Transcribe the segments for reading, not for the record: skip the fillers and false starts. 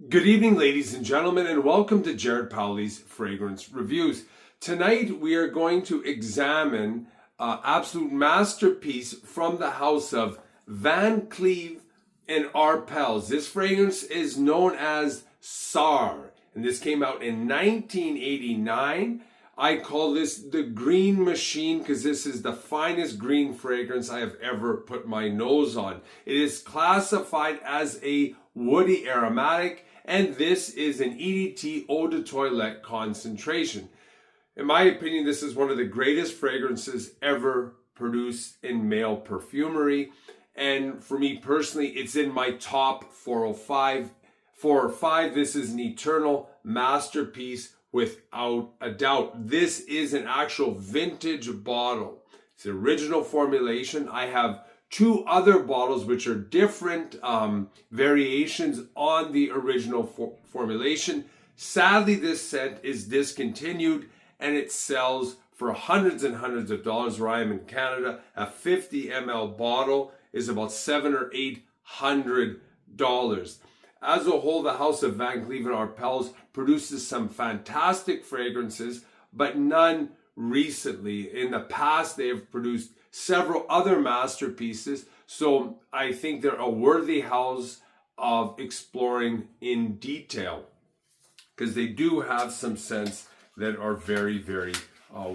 Good evening, ladies and gentlemen, and welcome to Jared Powley's Fragrance Reviews. Tonight, we are going to examine an absolute masterpiece from the house of Cleef And Arpels. This fragrance is known as Tsar, and this came out in 1989. I call this the green machine because this is the finest green fragrance I have ever put my nose on. It is classified as a woody aromatic, and this is an EDT eau de toilette concentration. In my opinion, this is one of the greatest fragrances ever produced in male perfumery. And for me personally, it's in my top 405. 405, this is an eternal masterpiece without a doubt. This is an actual vintage bottle. It's the original formulation. I have two other bottles which are different variations on the original formulation. Sadly, this scent is discontinued and it sells for hundreds and hundreds of dollars where I am in Canada. A 50 ml bottle is about $700 or $800. As a whole, the house of Cleef And Arpels produces some fantastic fragrances, but none recently. In the past, they have produced several other masterpieces, so I think they're a worthy house of exploring in detail because they do have some scents that are very, very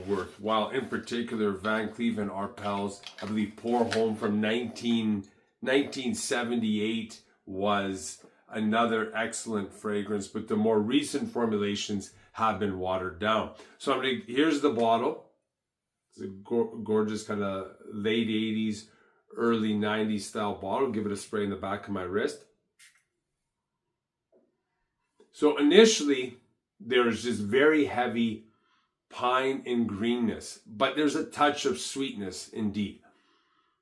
worthwhile. In particular, Cleef And Arpels, I believe Pour Homme from 1978 was another excellent fragrance, but the more recent formulations have been watered down. So here's the bottle. It's a gorgeous kind of late 80s, early 90s style bottle. Give it a spray in the back of my wrist. So initially, there's just very heavy pine and greenness, but there's a touch of sweetness indeed.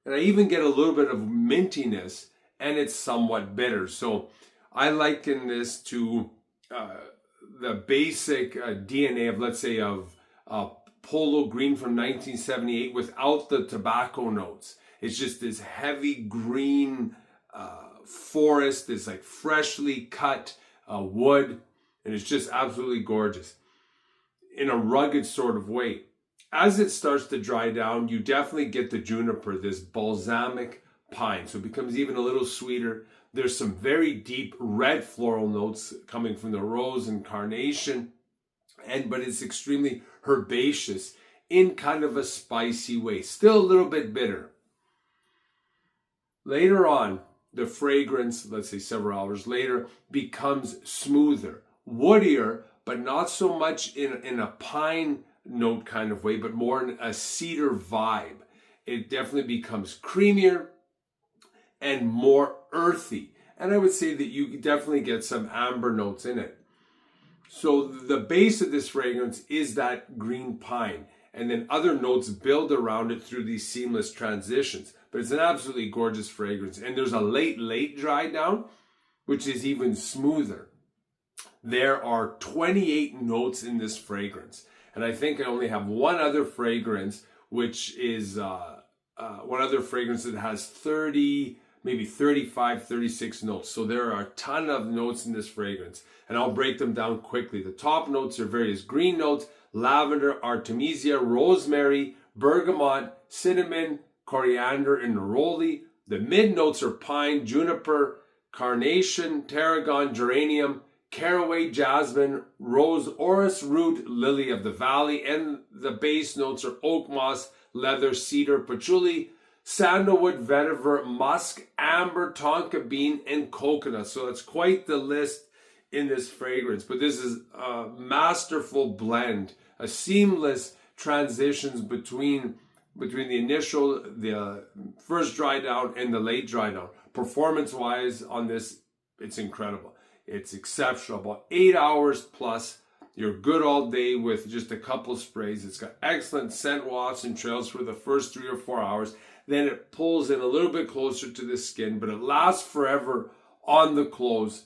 And I even get a little bit of mintiness, and it's somewhat bitter. So I liken this to the basic DNA of, let's say, of Polo Green from 1978 without the tobacco notes. It's just this heavy green forest, this like freshly cut wood, and it's just absolutely gorgeous in a rugged sort of way. As it starts to dry down, you definitely get the juniper, this balsamic pine, so it becomes even a little sweeter. There's some very deep red floral notes coming from the rose and carnation, but it's extremely herbaceous in kind of a spicy way. Still a little bit bitter. Later on, the fragrance, let's say several hours later, becomes smoother, woodier, but not so much in a pine note kind of way, but more in a cedar vibe. It definitely becomes creamier and more earthy. And I would say that you definitely get some amber notes in it. So the base of this fragrance is that green pine, and then other notes build around it through these seamless transitions. But it's an absolutely gorgeous fragrance. And there's a late dry down, which is even smoother. There are 28 notes in this fragrance. And I think I only have one other fragrance, which is one other fragrance that has 30, maybe 35, 36 notes. So there are a ton of notes in this fragrance. And I'll break them down quickly. The top notes are various green notes: lavender, artemisia, rosemary, bergamot, cinnamon, coriander, and neroli. The mid notes are pine, juniper, carnation, tarragon, geranium, caraway, jasmine, rose, orris root, lily of the valley. And the base notes are oak moss, leather, cedar, patchouli, sandalwood, vetiver, musk, amber, tonka bean, and coconut. So it's quite the list in this fragrance. But this is a masterful blend, a seamless transitions between the first dry down and the late dry down. Performance-wise on this, it's incredible. It's exceptional. About 8 hours plus. You're good all day with just a couple sprays. It's got excellent scent wafts and trails for the first 3 or 4 hours. Then it pulls in a little bit closer to the skin, but it lasts forever on the clothes.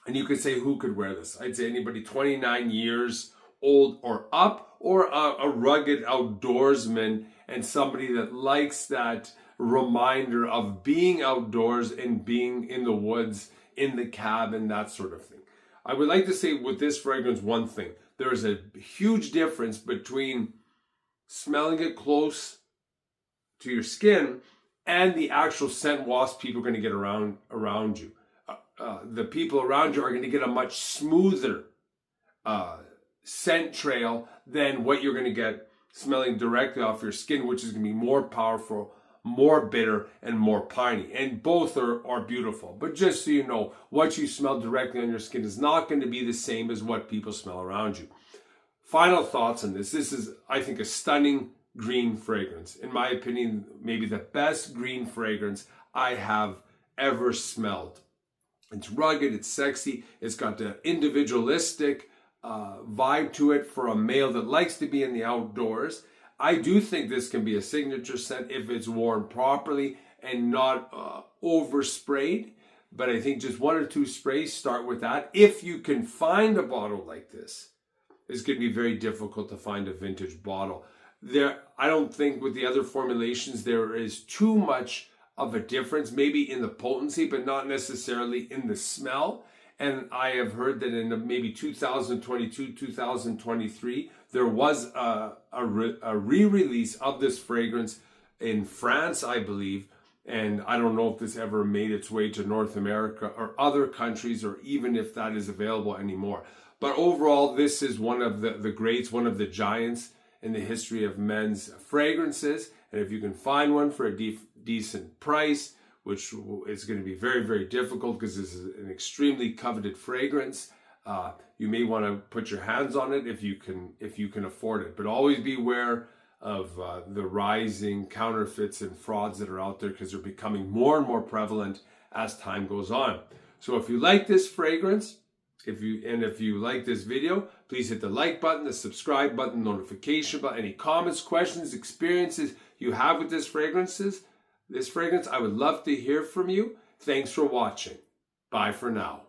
And you could say, who could wear this? I'd say anybody 29 years old or up, or a rugged outdoorsman and somebody that likes that reminder of being outdoors and being in the woods in the cabin, that sort of thing. I would like to say with this fragrance one thing. There is a huge difference between smelling it close to your skin and the actual scent wasp people are going to get around you. The people around you are going to get a much smoother scent trail than what you're going to get smelling directly off your skin, which is going to be more powerful, more bitter, and more piney. And both are beautiful. But just so you know, what you smell directly on your skin is not going to be the same as what people smell around you. Final thoughts on this. This is, I think, a stunning green fragrance. In my opinion, maybe the best green fragrance I have ever smelled. It's rugged, it's sexy, it's got the individualistic vibe to it for a male that likes to be in the outdoors. I do think this can be a signature scent if it's worn properly and not oversprayed. But I think just 1 or 2 sprays, start with that. If you can find a bottle like this, it's going to be very difficult to find a vintage bottle. I don't think with the other formulations there is too much of a difference, maybe in the potency, but not necessarily in the smell. And I have heard that in maybe 2022, 2023, there was a re-release of this fragrance in France, I believe. And I don't know if this ever made its way to North America or other countries, or even if that is available anymore. But overall, this is one of the greats, one of the giants in the history of men's fragrances. And if you can find one for a decent price, which is going to be very, very difficult because this is an extremely coveted fragrance, you may want to put your hands on it if you can afford it. But always be aware of the rising counterfeits and frauds that are out there, because they're becoming more and more prevalent as time goes on. So if you like this fragrance, if you like this video, please hit the like button, the subscribe button, notification button. Any comments, questions, experiences you have with this fragrance, I would love to hear from you. Thanks for watching. Bye for now.